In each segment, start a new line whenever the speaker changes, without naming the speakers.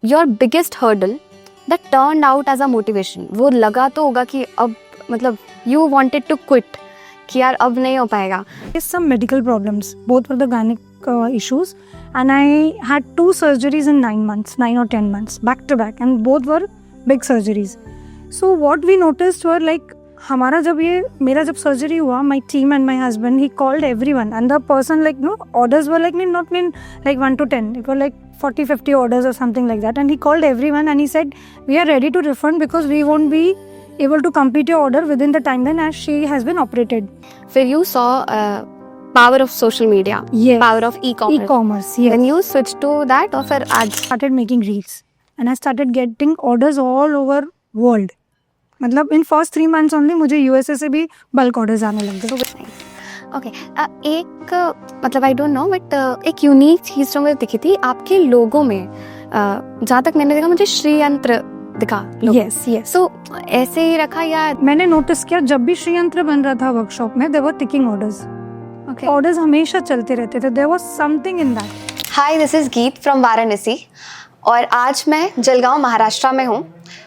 Your biggest hurdle that turn out as a motivation? वो लगा तो होगा कि अब मतलब यू वांटेड टू क्विट कि यार अब नहीं हो पाएगा.
Some medical problems, both were the gynec issues, and I had 2 surgeries in 9 months, 9 or 10 months, back to back, and both were big surgeries. So what we noticed were like, हमारा जब मेरा जब सर्जरी हुआ, my team and my husband, he called everyone, and the person like orders were like not like 1 to 10, it were like 40-50 orders or something like that, and he called everyone and he said we are ready to refund because we won't be able to complete your order within the timeline as she has been operated.
फिर you saw power of social media,
Yes.
power of e-commerce.
Yes.
Then you switched to that or फिर आज
started making reels and I started getting orders all over world. मतलब in first 3 months only मुझे USA से भी bulk orders आने लग गए.
Okay. एक मतलब आई डोंट नो बट एक यूनिक चीज़ जो मुझे दिखी थी आपके लोगों में, जहाँ तक मैंने देखा मुझे श्रीयंत्र दिखा.
Yes, yes.
सो ऐसे ही रखा या
मैंने नोटिस किया जब भी श्रीयंत्र बन रहा था वर्कशॉप में, there were ticking orders.
Okay.
Orders हमेशा चलते रहते थे. There was something in that.
Hi, this is Geet from Varanasi और आज मैं जलगांव महाराष्ट्र में हूँ.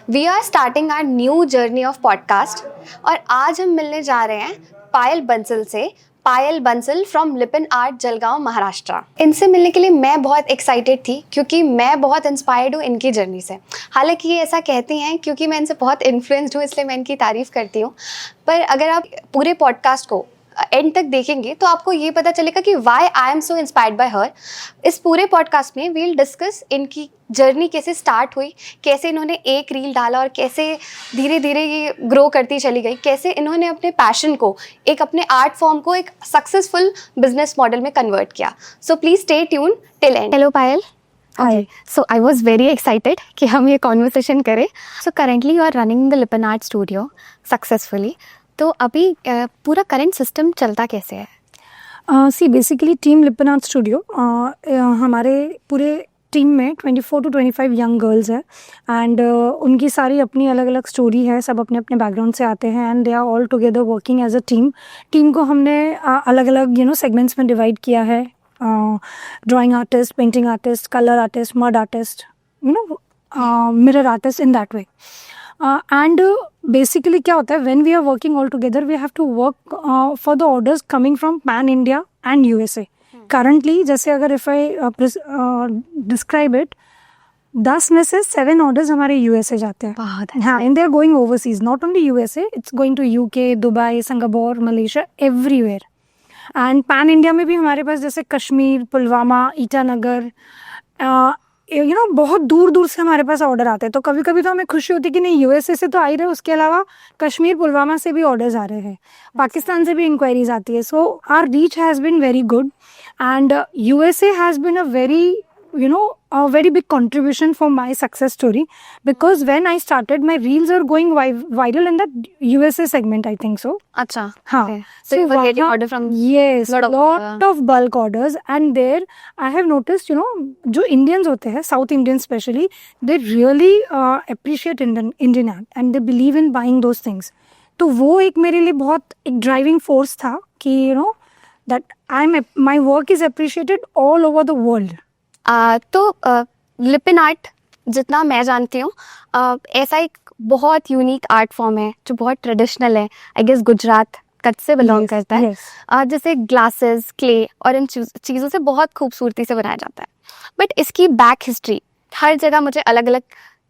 We are starting our new journey of podcast और आज हम मिलने जा रहे हैं पायल बंसल से. Payal Bansal from Lippan art Jalgaon Maharashtra. इनसे मिलने के लिए मैं बहुत एक्साइटेड थी क्योंकि मैं बहुत इंस्पायर्ड हूँ इनकी जर्नी से. हालांकि ये ऐसा कहती हैं क्योंकि मैं इनसे बहुत इन्फ्लुएंस्ड हूँ इसलिए मैं इनकी तारीफ़ करती हूँ. पर अगर आप पूरे पॉडकास्ट को एंड तक देखेंगे तो आपको ये पता चलेगा कि why I am so inspired by her. इस पूरे पॉडकास्ट में वील डिस्कस इनकी जर्नी कैसे स्टार्ट हुई, कैसे इन्होंने एक रील डाला और कैसे धीरे धीरे ये ग्रो करती चली गई, कैसे इन्होंने अपने पैशन को, एक अपने आर्ट फॉर्म को एक सक्सेसफुल बिजनेस मॉडल में कन्वर्ट किया. So please stay tune till end. Hello Payal.
Hi.
So I was very excited कि हम ये कॉन्वर्सेशन करें. So currently you are running the Lippan art studio successfully. तो अभी पूरा करंट सिस्टम चलता कैसे है?
See basically team Lippan art studio, हमारे पूरे टीम में 24 to 25 यंग गर्ल्स है एंड उनकी सारी अपनी अलग अलग स्टोरी है. सब अपने अपने बैकग्राउंड से आते हैं and they are all together working as a team. Team को हमने अलग अलग सेगमेंट्स में डिवाइड किया है. Drawing artist, painting artist, colour artist, mud artist, mirror artist, in that way. And basically क्या होता है, when we are working all together we have to work for the orders coming from pan India and USA. Currently जैसे अगर if I describe it, 10 में से 7 orders हमारे USA जाते हैं. हाँ, and they are going overseas, not only USA, it's going to UK, Dubai, Singapore, Malaysia, everywhere. And pan India में भी हमारे पास जैसे कश्मीर, पुलवामा, ईटानगर, बहुत दूर दूर से हमारे पास ऑर्डर आते हैं. तो कभी कभी तो हमें खुशी होती है कि नहीं, यूएसए से तो आ ही रहे, उसके अलावा कश्मीर, पुलवामा से भी ऑर्डर्स आ रहे हैं, पाकिस्तान से भी इंक्वायरीज आती है. So our reach has been very good and USA has been a very a very big contribution for my success story because when I started my reels are going viral in that USA segment, I think so.
अच्छा.
हाँ.
Okay. So you were getting order from
yes, lot of bulk orders and there I have noticed जो Indians होते हैं, South Indians especially, they really appreciate Indian art and they believe in buying those things. तो वो एक मेरे लिए बहुत एक ड्राइविंग फोर्स था कि that my work is appreciated all over the world.
तो लिपिन आर्ट जितना मैं जानती हूँ ऐसा एक बहुत यूनिक आर्ट फॉर्म है जो बहुत ट्रेडिशनल है. आई गेस गुजरात कच्छ से बिलोंग करता है. जैसे ग्लासेस, क्ले और इन चीज़ों से बहुत खूबसूरती से बनाया जाता है. बट इसकी बैक हिस्ट्री हर जगह मुझे अलग अलग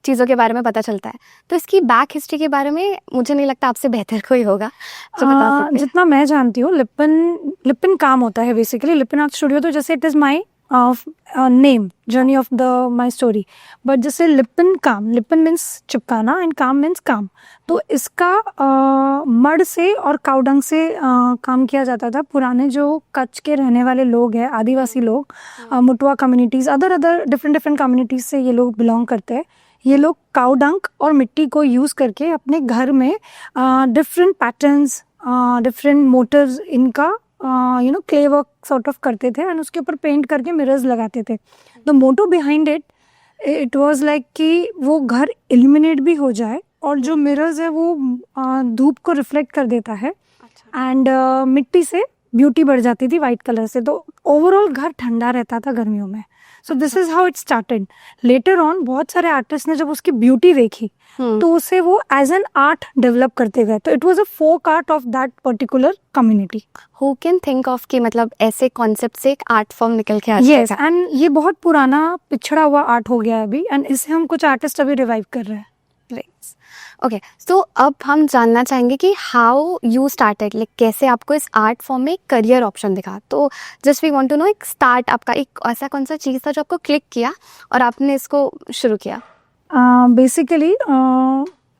चीज़ों के बारे में पता चलता है. तो इसकी बैक हिस्ट्री के बारे में मुझे नहीं लगता आपसे बेहतर कोई होगा जो बता सके.
जितना मैं जानती हूँ, लिपिन काम होता है बेसिकली. लिपिन आर्ट स्टूडियो तो जैसे it is my name, journey of my story, but जैसे लिपिन मीन्स चिपकाना एंड काम मीन्स काम. तो इसका मड से और काउडंग से काम किया जाता था. पुराने जो कच्छ के रहने वाले लोग हैं, आदिवासी लोग, मुटवा कम्युनिटीज़, अदर डिफरेंट कम्युनिटीज़ से ये लोग बिलोंग करते हैं. ये लोग काउडंग और मिट्टी को यूज़ करके अपने घर में डिफरेंट पैटर्न्स, डिफरेंट मोटिव्स इनका क्ले वर्क सॉर्ट ऑफ करते थे एंड उसके ऊपर पेंट करके मिरर्स लगाते थे. The motto behind it was like कि वो घर इल्यूमिनेट भी हो जाए और जो मिरर्स है वो धूप को रिफ्लेक्ट कर देता है एंड मिट्टी से ब्यूटी बढ़ जाती थी वाइट कलर से. तो ओवरऑल घर ठंडा रहता था गर्मियों में. So this is how it started. Later on बहुत सारे आर्टिस्ट ने जब उसकी ब्यूटी देखी तो उसे वो एज एन आर्ट डेवलप करते गए. तो it was a folk art of that particular community.
Who can think of कि मतलब ऐसे कॉन्सेप्ट से एक आर्ट फॉर्म निकल के आ
यस,
जाएगा.
एंड ये बहुत पुराना पिछड़ा हुआ आर्ट हो गया है अभी, एंड इसे हम कुछ आर्टिस्ट अभी रिवाइव कर रहे हैं.
ओके, सो अब हम जानना चाहेंगे कि हाउ यू स्टार्टेड, लाइक कैसे आपको इस आर्ट फॉर्म में करियर ऑप्शन दिखा. तो just we want to know एक स्टार्ट आपका, एक ऐसा कौन सा चीज़ था जो आपको क्लिक किया और आपने इसको शुरू किया.
बेसिकली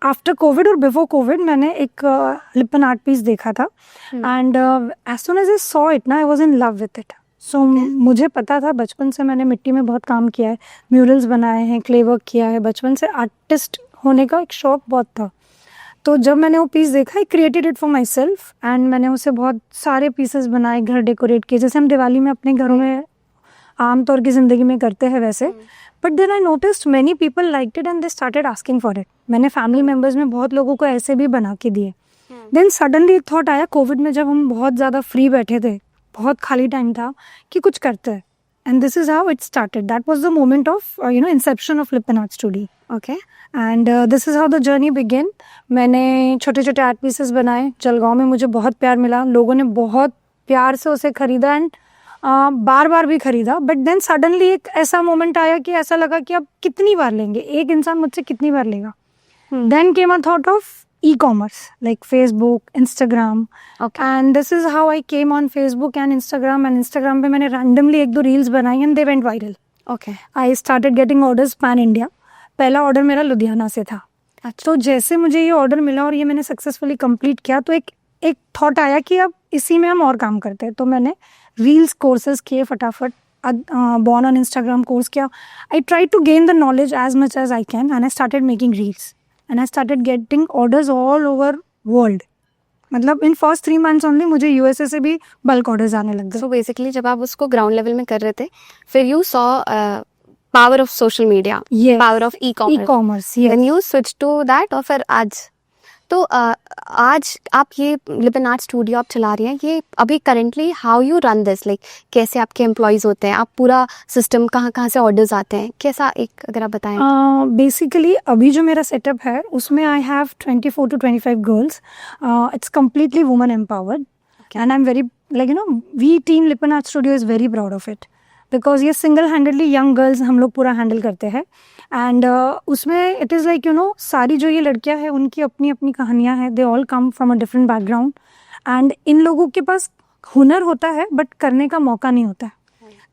आफ्टर कोविड और बिफोर कोविड मैंने एक लिपन आर्ट पीस देखा था, and as soon as I saw it ना, I was in love with it. So मुझे पता था, बचपन से मैंने मिट्टी में बहुत काम किया है, म्यूरल्स बनाए हैं, क्ले वर्क किया है, बचपन से आर्टिस्ट होने का एक शौक बहुत था. तो जब मैंने वो पीस देखा, I created it for my self, and मैंने उसे बहुत सारे पीसेस बनाए, घर डेकोरेट किए, जैसे हम दिवाली में अपने घरों में आमतौर की ज़िंदगी में करते हैं वैसे. But then I noticed many people liked it and they started asking for it. मैंने फैमिली मेम्बर्स में बहुत लोगों को ऐसे भी बना के दिए. देन सडनली एक थॉट आया कोविड में, जब हम बहुत ज़्यादा फ्री बैठे थे, बहुत खाली टाइम था, कि कुछ करते हैं. And this is how it started. That was the moment of Inception of लिपन art studio.
Okay,
and this is how the journey begin. मैंने छोटे छोटे आर्ट पीसेस बनाए. जलगांव में मुझे बहुत प्यार मिला, लोगों ने बहुत प्यार से उसे खरीदा, एंड बार बार भी खरीदा. बट देन सडनली एक ऐसा मोमेंट आया कि ऐसा लगा कि अब कितनी बार लेंगे, एक इंसान मुझसे कितनी बार लेगा. Then came a thought of e-commerce like Facebook, Instagram.
Okay.
And this is how I came on Facebook and Instagram. And Instagram पे मैंने randomly एक दो reels बनाई and they went viral.
Okay.
I started getting orders pan India. पहला order मेरा लुधियाना से था. तो जैसे मुझे ये ऑर्डर मिला और ये मैंने सक्सेसफुली कंप्लीट किया, तो एक थॉट आया कि अब इसी में हम और काम करते हैं. तो मैंने रील्स कोर्सेज किए फटाफट. बॉर्न ऑन इंस्टाग्राम कोर्स किया. I try to gain the knowledge as much as I can, and I started making reels, and I started getting orders all over world. मतलब इन फर्स्ट 3 months ओनली मुझे USA से भी bulk orders आने लग गए.
So basically जब आप उसको ग्राउंड लेवल में कर रहे थे, फिर you saw power of social media,
Yes.
Power of e-commerce,
yes.
Then you switch to that. और फिर आज तो आज आप ये लिपन आर्ट स्टूडियो आप चला रही हैं, ये अभी currently how you run this, like कैसे आपके एम्प्लॉयज़ होते हैं, आप पूरा सिस्टम कहाँ से ऑर्डर्स आते हैं, कैसा, एक अगर आप बताएं.
बेसिकली अभी जो मेरा सेटअप है उसमें I have 24 to 25 girls. It's completely woman empowered, and I am very we team Lippan art studio is very proud of it, because ये सिंगल हैंडेडली यंग गर्ल्स हम लोग पूरा हैंडल करते हैं. एंड उसमें इट इज़ लाइक सारी जो ये लड़कियां हैं उनकी अपनी अपनी कहानियां हैं. They all come from a different background, and in लोगों के पास हुनर होता है बट करने का मौका नहीं होता है.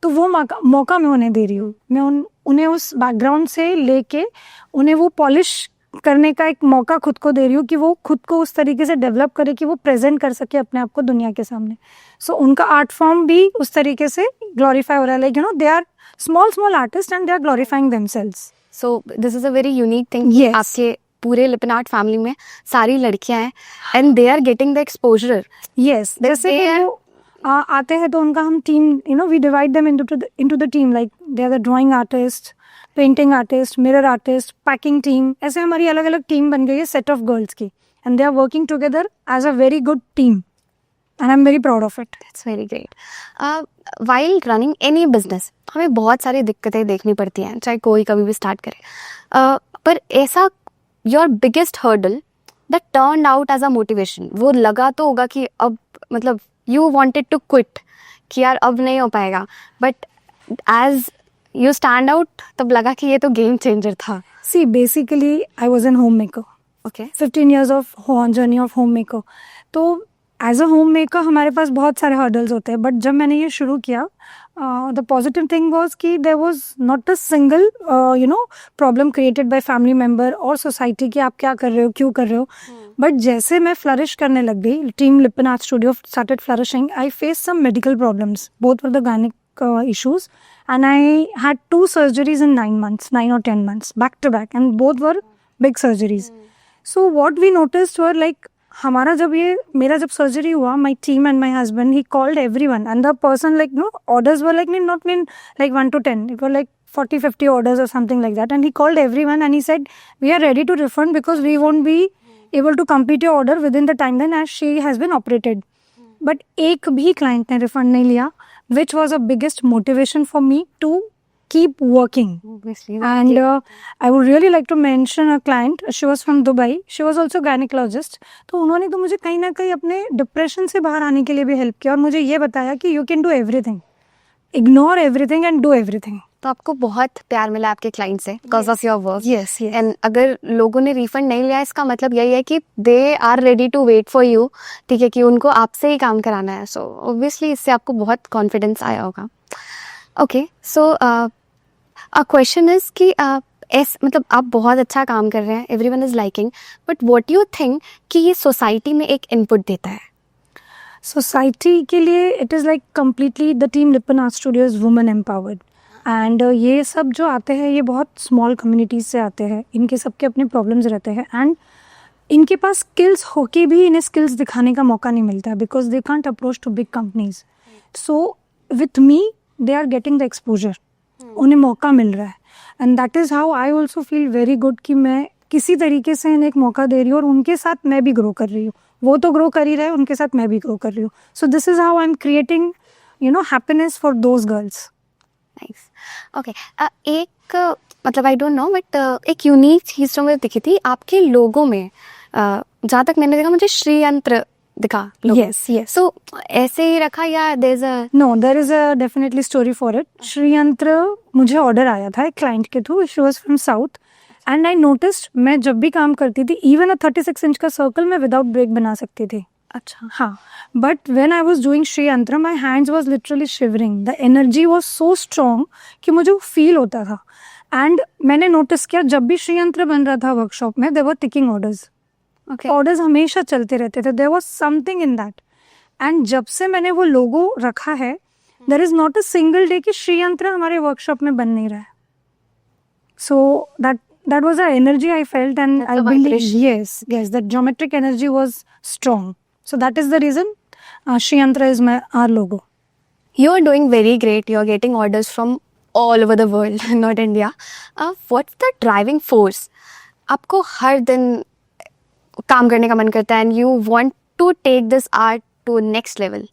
तो वो मौका मैं उन्हें दे रही हूँ. मैं उन्हें उस बैकग्राउंड से लेके उन्हें वो पॉलिश करने का एक मौका खुद को दे रही हूँ कि वो खुद को उस तरीके से डेवलप करे कि वो प्रेजेंट कर सके अपने आप को दुनिया के सामने. सो उनका आर्ट फॉर्म भी उस तरीके से ग्लोरीफाई हो रहा है. Like they are small artist and they are glorifying themselves.
So this is a very unique thing.
Yes.
आपके पूरे लिपन आर्ट फैमिली में सारी लड़कियां हैं and they are getting the exposure.
Yes, जैसे कि वो आते हैं तो उनका हम team we divide them into the team. Like they are the drawing artist, painting artist, mirror artist, packing team. ऐसे हमारी अलग अलग टीम बन गई है सेट ऑफ गर्ल्स की, and they are working together as a very good team, and I am very proud of it.
It's very great. While running any business हमें बहुत सारी दिक्कतें देखनी पड़ती हैं, चाहे कोई कभी भी स्टार्ट करे. पर ऐसा your biggest hurdle that turn out as a motivation, वो लगा तो होगा कि अब मतलब यू वांटेड टू क्विट कि यार अब नहीं हो पाएगा, but as you stand out तब लगा कि ये तो गेम चेंजर था.
See, basically I was an homemaker.
Okay.
15 years of journey of homemaker. तो एज अ होम मेकर हमारे पास बहुत सारे हर्डल्स होते हैं, बट जब मैंने ये शुरू किया the positive thing was that there was not a single problem created by family member और सोसाइटी कि आप क्या कर रहे हो, क्यों कर रहे हो. बट जैसे मैं फ्लरिश करने लग गई, team Lippan art studio started flourishing, I face some medical problems, both were the gynaec issues, and I had 2 surgeries in 9 months, 9 or 10 months back to back, and both were big surgeries. So what we noticed were like मेरा जब surgery हुआ, my team and my husband, he called everyone, and the person orders were not like 1 to 10, it were like 40-50 orders or something like that, and he called everyone and he said we are ready to refund because we won't be able to complete your order within the timeline as she has been operated. But एक भी client ने refund नहीं लिया, which was a biggest motivation for me to keep working.
Obviously.
And I would really like to mention a client. She was from Dubai. She was also gynecologist. तो उन्होंने तो मुझे कहीं ना कहीं अपने डिप्रेशन से बाहर आने के लिए भी हेल्प किया और मुझे ये बताया कि you can do everything, ignore everything and do everything.
तो आपको बहुत प्यार मिला आपके क्लाइंट से because of your work.
Yes yes.
And अगर लोगों ने रिफंड नहीं लिया इसका मतलब यही है कि they are ready to wait for you. ठीक है, कि उनको आपसे ही काम कराना है. सो ऑब्वियसली इससे आपको बहुत कॉन्फिडेंस आया होगा. Okay, so a question is कि मतलब आप बहुत अच्छा काम कर रहे हैं, everyone is liking, but what you think कि ये सोसाइटी में एक इनपुट देता है?
सोसाइटी के लिए it is like completely the team Lippan art studio is women empowered. And ये सब जो आते हैं ये बहुत स्मॉल कम्युनिटीज़ से आते हैं. इनके सबके अपने प्रॉब्लम्स रहते हैं एंड इनके पास स्किल्स होके भी इन्हें स्किल्स दिखाने का मौका नहीं मिलता because they can't approach to big companies. So with me they are getting the exposure. उन्हें मौका मिल रहा है and that is how I also feel very good कि मैं किसी तरीके से इन्हें एक मौका दे रही हूँ और उनके साथ मैं भी ग्रो कर रही हूँ. वो तो ग्रो कर ही रहे, उनके साथ मैं भी ग्रो कर रही हूँ. सो this is how I am creating happiness for those girls.
Nice. Okay, एक मतलब आई डोंट नो बट एक यूनिक चीज़ जो मुझे दिखी थी आपके लोगों में, जहाँ तक मैंने देखा मुझे श्री यंत्र दिखा.
Yes yes.
सो ऐसे ही रखा या
there is a definitely story for it. Shri Yantra मुझे ऑर्डर आया था एक क्लाइंट के through. She was from south and I noticed मैं जब भी काम करती थी इवन अ 36 इंच का सर्कल मैं विदाउट ब्रेक बना सकती थी.
अच्छा.
हाँ, but when I was doing Shri Yantra my hands was literally shivering. The energy was so strong कि मुझे वो फील होता था. एंड मैंने नोटिस किया जब भी श्री यंत्र बन रहा था वर्कशॉप में there were ticking orders. Orders हमेशा चलते रहते थे. There was something in that. And जब से मैंने वो लोगो रखा है there is not a single day कि श्री यंत्र हमारे वर्कशॉप में बन नहीं रहा है. सो that was the energy I felt and
That's
I
the
believe
vibration.
yes that geometric energy was strong. So that is the reason Shri Yantra is our logo.
You are doing very great. You are getting orders from all over the world, not India. What's the driving force? आपको हर दिन काम करने का मन करता है and you want to take this art to next level.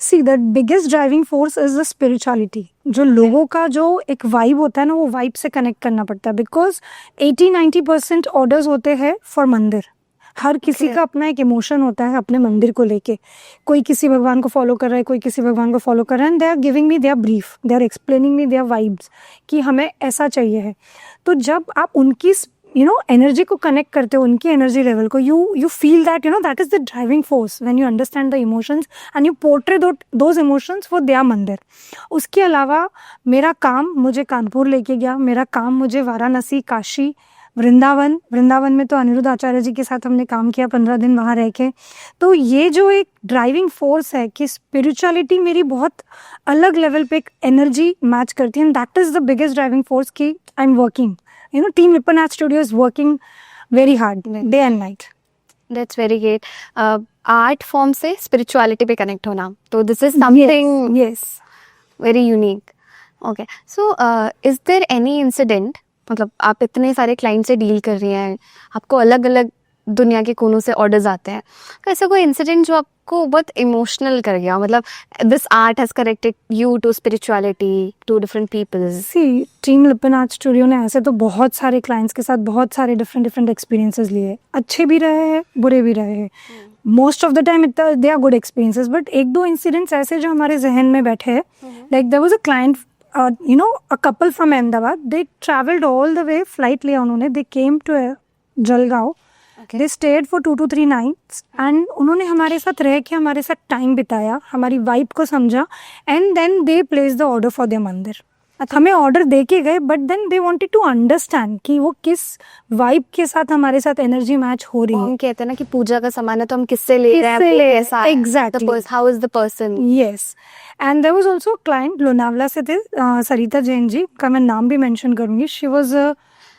See, the biggest driving force is the spirituality. जो लोगों का जो एक वाइब होता है ना वो वाइब से कनेक्ट करना पड़ता है बिकॉज 80-90% ऑर्डर्स होते हैं फॉर मंदिर. हर किसी का अपना एक इमोशन होता है अपने मंदिर को लेके. कोई किसी भगवान को फॉलो कर रहा है, कोई किसी भगवान को फॉलो कर रहा है and they are giving me their brief, they are explaining me their vibes कि हमें ऐसा चाहिए है. तो जब आप उनकी एनर्जी को कनेक्ट करते हो, उनकी एनर्जी लेवल को, you feel that that is the driving force when you understand the emotions and you portray those emotions for their मंदिर. उसके अलावा मेरा काम मुझे कानपुर लेके गया, मेरा काम मुझे वाराणसी, काशी, वृंदावन में तो अनिरुद्ध आचार्य जी के साथ हमने काम किया 15 दिन वहाँ रह के. तो ये जो एक ड्राइविंग फोर्स है कि स्पिरिचुअलिटी मेरी बहुत अलग लेवल पे एक एनर्जी मैच करती है and that is the biggest driving force कि I am working. Team Lipan Art Studio is working very hard day and night.
That's very great. Art form से spirituality पे connect होना, तो this is something
yes
very unique. Okay, so is there any incident, मतलब आप इतने सारे client से deal कर रही हैं, आपको अलग अलग दुनिया के कोनों से ऑर्डर्स आते हैं, ऐसा कोई इंसिडेंट जो आपको बहुत इमोशनल कर गया, मतलब this art has connected you to spirituality, to different peoples?
See, team Lippan art studio ने ऐसे तो बहुत सारे क्लाइंट्स के साथ बहुत सारे डिफरेंट एक्सपीरियंसेस लिए. अच्छे भी रहे हैं, बुरे भी रहे हैं. Most of the time they are good experiences, but एक दो इंसिडेंट्स ऐसे जो हमारे जहन में बैठे हैं. Like there was a client, a couple from Ahmedabad. They traveled all the way, flight लिया उन्होंने. They came to Jalgaon. They stayed for 2 to 3 nights and उन्होंने हमारे साथ रह के हमारे साथ टाइम बिताया, हमारी वाइब को समझा and then they placed the order for their मंदिर. हमें ऑर्डर दे के गए but then they wanted to understand कि वो किस वाइब के साथ हमारे साथ एनर्जी मैच हो रही है.
हम कहते हैं ना कि पूजा का सामान है तो हम किससे ले रहे हैं, ऐसा
exactly,
how is the person.
Yes, and there was also client Lonavala से थे, सरिता जैन जी का मैं नाम भी मेंशन करूंगी. She was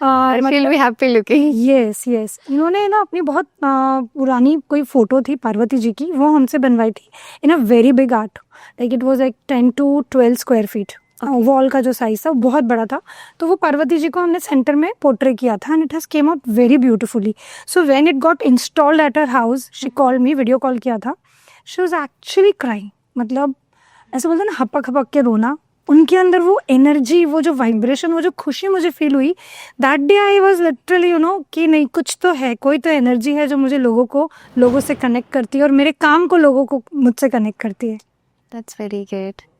happy looking.
Yes. इन्होंने ना अपनी बहुत पुरानी कोई फोटो थी पार्वती जी की, वो हमसे बनवाई थी in a very big art. Like it was like 10 to 12 square feet. Wall का जो साइज था वो बहुत बड़ा था. तो वो पार्वती जी को हमने सेंटर में पोर्ट्रे किया था and it has came out very beautifully. So when it got installed at her house, she called me, video call किया था. She was actually crying. मतलब ऐसे बोलते ना हपक के रोना, उनके अंदर वो एनर्जी, वो जो वाइब्रेशन, वो जो खुशी मुझे फील हुई that day, I was literally कि नहीं, कुछ तो है, कोई तो एनर्जी है जो मुझे लोगों से कनेक्ट करती है और मेरे काम को लोगों को मुझसे कनेक्ट करती है.
That's very great.